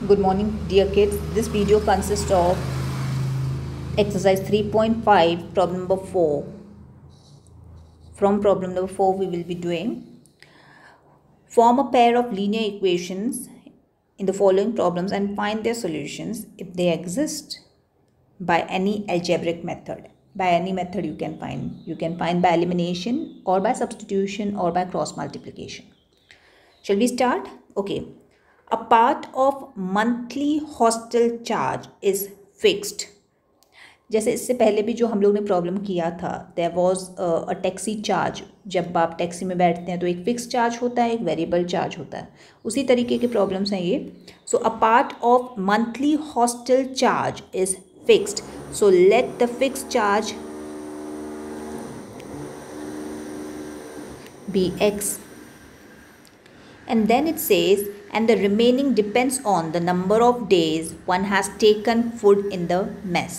Good morning, dear kids. This video consists of exercise 3.5, problem number 4. From problem number 4, we will be doing form a pair of linear equations in the following problems and find their solutions if they exist by any algebraic method. By any method you can find. You can find by elimination or by substitution or by cross multiplication. Shall we start? Okay. A part of monthly hostel charge is fixed. जैसे इससे पहले भी जो हम लोग ने problem किया था, there was a taxi charge. जब आप टैक्सी में बैठते हैं तो एक फिक्स चार्ज होता है, एक वेरिएबल चार्ज होता है. उसी तरीके के प्रॉब्लम्स हैं ये. So a part of monthly hostel charge is fixed. So let the fix charge be X. And then it says, and the remaining depends on the number of days one has taken food in the mess.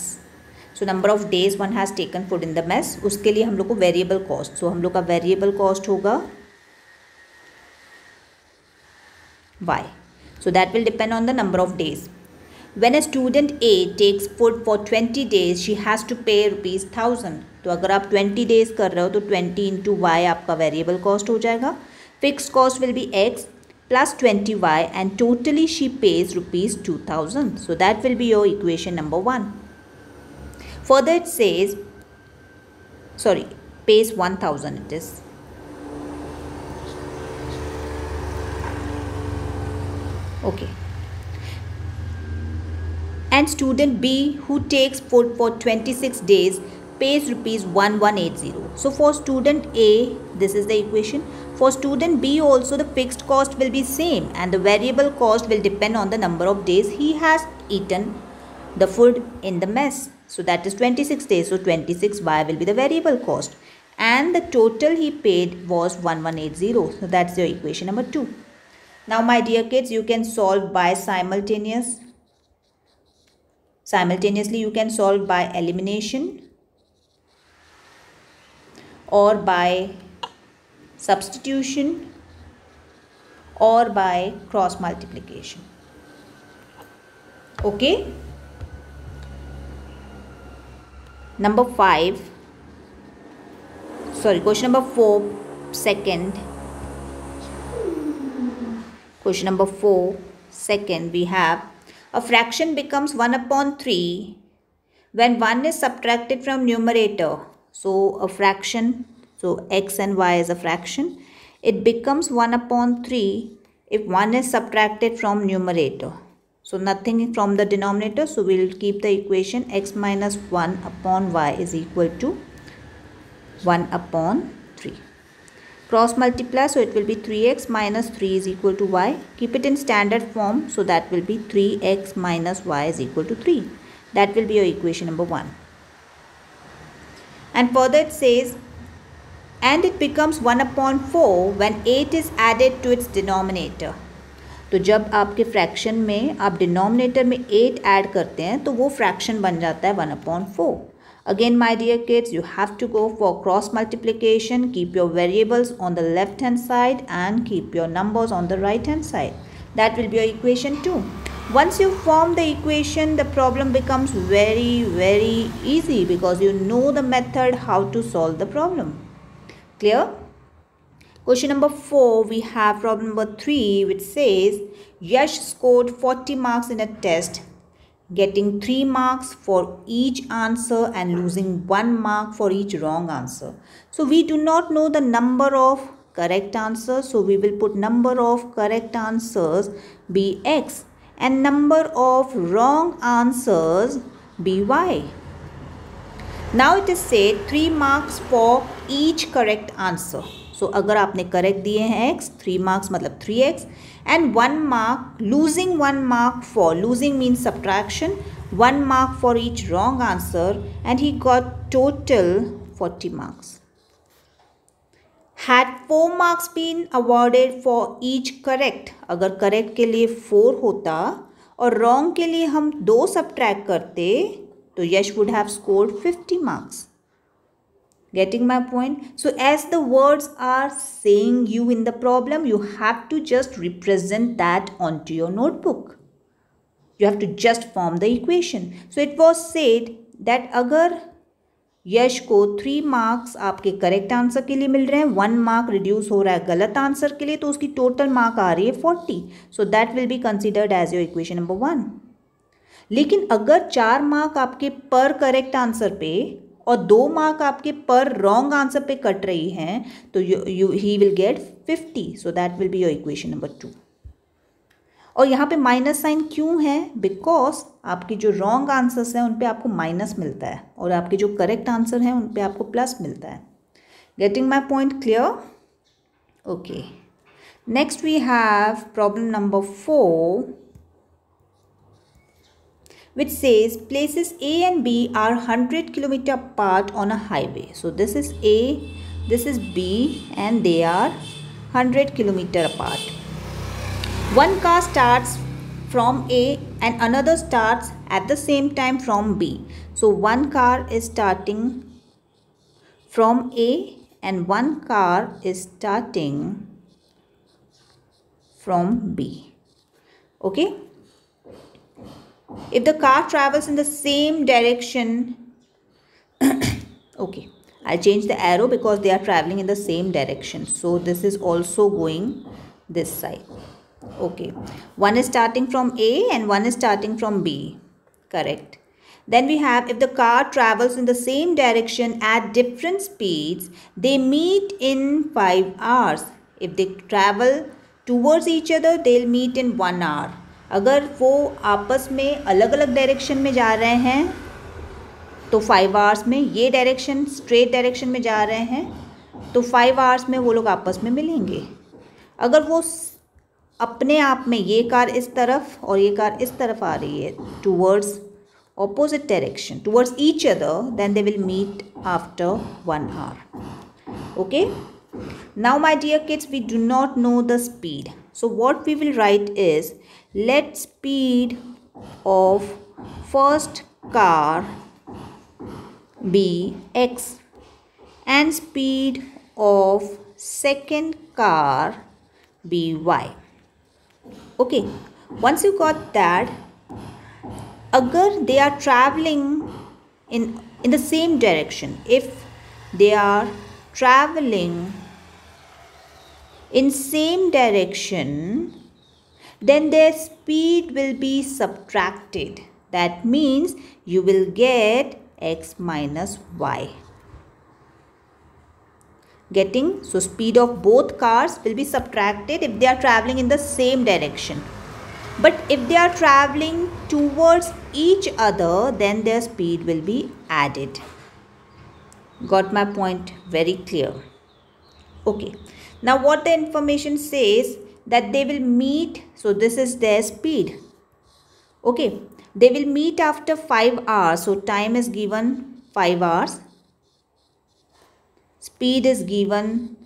So number of days one has taken food in the mess. उसके लिए हम लोग को variable cost. So हम लोग का variable cost होगा y. So that will depend on the number of days. When a student A takes food for 20 days, she has to pay ₹1000. तो अगर आप 20 days कर रहे हो तो 20 into y आपका variable cost हो जाएगा. Fixed cost will be x plus 20y and totally she pays ₹2000. So that will be your equation number 1. Further it says, pays 1000 it is. Okay. And student B who takes food for 26 days pays ₹1180. So for student A, this is the equation. For student B also the fixed cost will be same and the variable cost will depend on the number of days he has eaten the food in the mess. So that is 26 days. So 26y will be the variable cost and the total he paid was 1180. So that's your equation number 2. Now my dear kids, you can solve by simultaneously you can solve by elimination or by substitution or by cross multiplication. Okay. Question number 4 second. Question number 4 second, we have a fraction becomes 1/3 when 1 is subtracted from numerator. So a fraction, so x and y is a fraction. It becomes 1/3 if 1 is subtracted from numerator. So nothing from the denominator. So we will keep the equation x minus 1/y is equal to 1/3. Cross multiply, so it will be 3x minus 3 is equal to y. Keep it in standard form, so that will be 3x minus y is equal to 3. That will be your equation number 1. And further it says, and it becomes 1/4 when 8 is added to its denominator. तो जब आपके fraction में आप denominator में 8 add करते हैं तो वो फ्रैक्शन बन जाता है 1/4. Again my dear kids, you have to go for cross multiplication. Keep your variables on the left hand side and keep your numbers on the right hand side. That will be your equation 2. Once you form the equation, the problem becomes very easy because you know the method how to solve the problem. Clear? Question number 4, we have problem number 3 which says Yash scored 40 marks in a test, getting 3 marks for each answer and losing 1 mark for each wrong answer. So we do not know the number of correct answers, so we will put number of correct answers be x and number of wrong answers be y. Now it is said 3 marks for each correct answer. So अगर आपने correct दिए हैं x, 3 marks मतलब 3x and 1 mark, losing 1 mark for, losing means subtraction, 1 mark for each wrong answer and he got total 40 marks. Had 4 marks been awarded for each correct, अगर correct के लिए 4 होता और wrong के लिए हम 2 subtract करते तो Yash would have scored 50 marks. Getting my point? So as the words are saying you in the problem, you have to just represent that onto your notebook. You have to just form the equation. So it was said that अगर यश को 3 marks आपके correct answer के लिए मिल रहे हैं, 1 mark reduce हो रहा है गलत आंसर के लिए, तो उसकी टोटल मार्क आ रही है 40. So that will be considered as your equation number 1. लेकिन अगर 4 मार्क आपके पर करेक्ट आंसर पे और 2 मार्क आपके पर रॉन्ग आंसर पे कट रही हैं, तो he will get 50. So that will be your equation number 2. और यहाँ पे माइनस साइन क्यों है? बिकॉज आपके जो रॉन्ग आंसर्स हैं उन पे आपको माइनस मिलता है और आपके जो करेक्ट आंसर हैं उन पे आपको प्लस मिलता है. Getting my point clear? Okay. Next we have problem number 4, which says places A and B are 100 km apart on a highway. So this is A, this is B, and they are 100 km apart. One car starts from A and another starts at the same time from B. So one car is starting from A and one car is starting from B. Okay. If the car travels in the same direction, okay, I'll change the arrow because they are traveling in the same direction. So this is also going this side. Okay, one is starting from A and one is starting from B. Correct. Then we have, if the car travels in the same direction at different speeds, they meet in 5 hours. If they travel towards each other, they'll meet in 1 hour. अगर वो आपस में अलग अलग direction में जा रहे हैं तो 5 आवर्स में, ये डायरेक्शन स्ट्रेट डायरेक्शन में जा रहे हैं तो 5 आवर्स में वो लोग आपस में मिलेंगे. अगर वो अपने आप में, ये कार इस तरफ और ये कार इस तरफ आ रही है towards opposite direction, towards each other, then they will meet after 1 hour. ओके. Now my dear kids, we do not know the speed. So what we will write is, let speed of first car be x and speed of second car be y. Okay, once you got that, agar they are traveling in the same direction, if they are traveling in same direction, then their speed will be subtracted. That means you will get x minus y. Getting? So speed of both cars will be subtracted if they are traveling in the same direction. But if they are traveling towards each other, then their speed will be added. Got my point very clear? Okay. Now what the information says, that they will meet, so this is their speed. Okay, they will meet after 5 hours, so time is given 5 hours. Speed is given,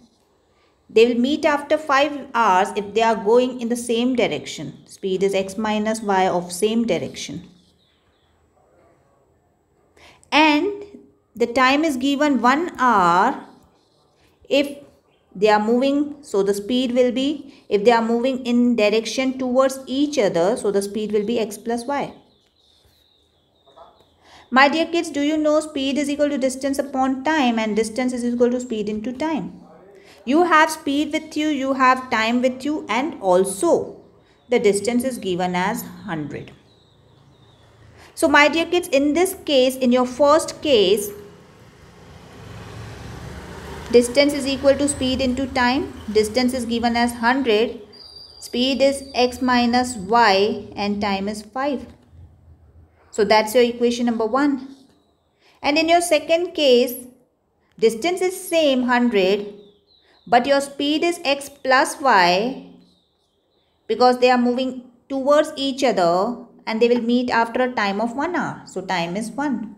they will meet after 5 hours if they are going in the same direction. Speed is x minus y of same direction. And the time is given 1 hour if they are moving, so the speed will be, if they are moving in direction towards each other, so the speed will be x plus y. My dear kids, do you know speed is equal to distance upon time and distance is equal to speed into time? You have speed with you, you have time with you, and also the distance is given as 100. So my dear kids, in this case, in your first case, distance is equal to speed into time. Distance is given as 100. Speed is x minus y and time is 5. So that's your equation number 1. And in your second case, distance is same 100, but your speed is x plus y because they are moving towards each other and they will meet after a time of 1 hour. So time is 1.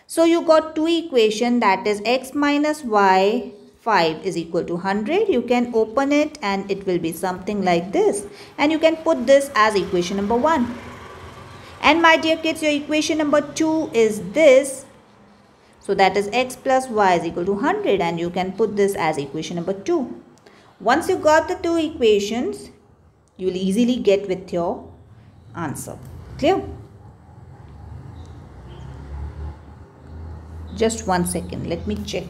So you got two equations, that is x minus y 5 is equal to 100. You can open it and it will be something like this. And you can put this as equation number 1. And my dear kids, your equation number 2 is this. So that is x plus y is equal to 100 and you can put this as equation number 2. Once you got the two equations, you will easily get with your answer. Clear? Just 1 second, let me check.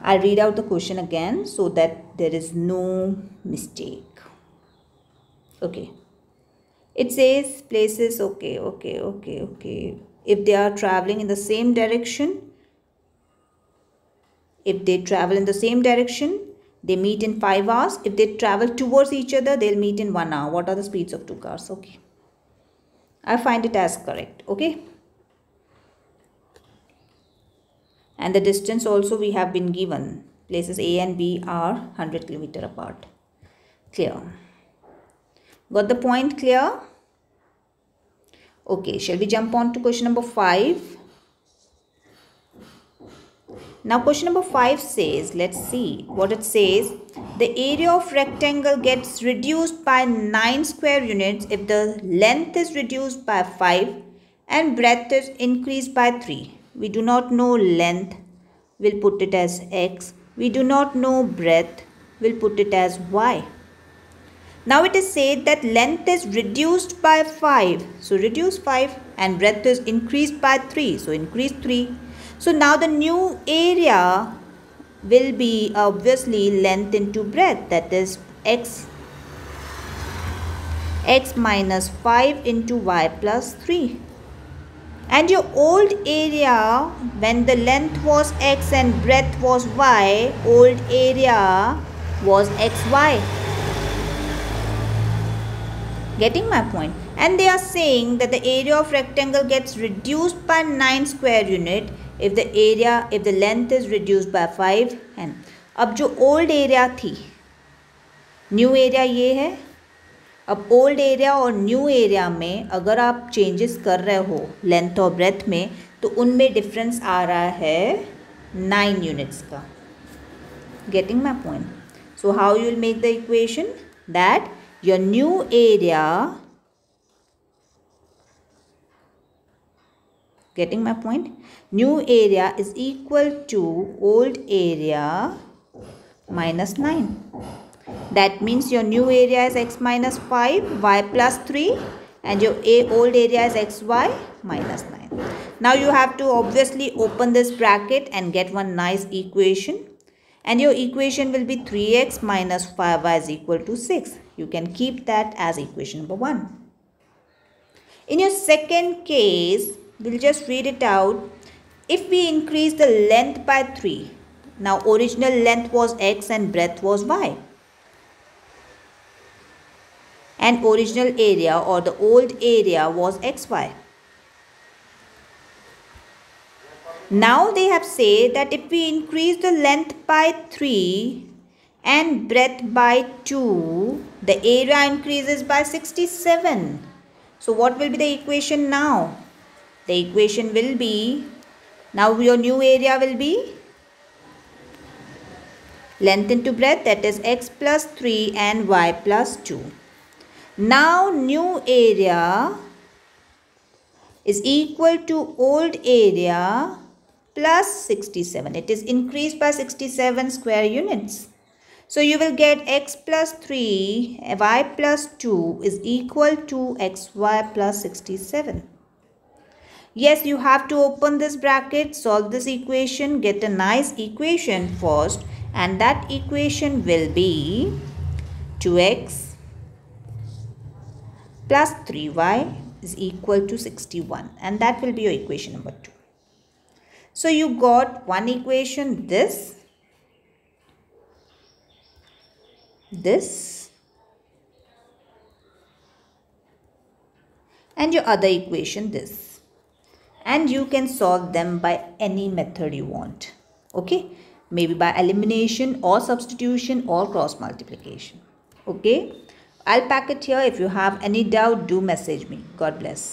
I'll read out the question again so that there is no mistake. Okay. It says places, okay. If they are traveling in the same direction, if they travel in the same direction, they meet in 5 hours. If they travel towards each other, they'll meet in 1 hour. What are the speeds of 2 cars? Okay. I find it as correct. Okay. And the distance also we have been given. Places A and B are 100 km apart. Clear? Got the point clear? Okay, shall we jump on to question number 5? Now question number 5 says, let's see what it says. The area of rectangle gets reduced by 9 square units if the length is reduced by 5 and breadth is increased by 3. We do not know length, we'll put it as x. We do not know breadth, we'll put it as y. Now it is said that length is reduced by 5. So reduce 5 and breadth is increased by 3. So increase 3. So now the new area will be obviously length into breadth, that is x minus 5 into y plus 3. And your old area, when the length was x and breadth was y, old area was xy. Getting my point? And they are saying that the area of rectangle gets reduced by 9 square unit if the length is reduced by 5. And अब जो old area थी, new area ये है. अब old area और new area में अगर आप चेंजेस कर रहे हो लेंथ और ब्रेथ में, तो उनमें डिफरेंस आ रहा है 9 यूनिट्स का. Getting my point? So how you will make the equation that your new area, getting my point, new area is equal to old area minus 9. That means your new area is x minus 5, y plus 3, and your old area is xy minus 9. Now you have to obviously open this bracket and get one nice equation. And your equation will be 3x minus 5y is equal to 6. You can keep that as equation number 1. In your second case, we'll just read it out. If we increase the length by 3, now original length was x and breadth was y. And original area or the old area was xy. Now they have said that if we increase the length by 3 and breadth by 2, the area increases by 67. So what will be the equation now? The equation will be, now your new area will be length into breadth, that is x plus 3 and y plus 2. Now new area is equal to old area plus 67. It is increased by 67 square units. So you will get x plus 3, y plus 2 is equal to xy plus 67. Yes, you have to open this bracket, solve this equation, get a nice equation first, and that equation will be 2x plus 3y is equal to 61, and that will be your equation number 2. So you got one equation, this, and your other equation, this. And you can solve them by any method you want. Okay, maybe by elimination or substitution or cross multiplication. Okay, I'll pack it here. If you have any doubt, do message me. God bless.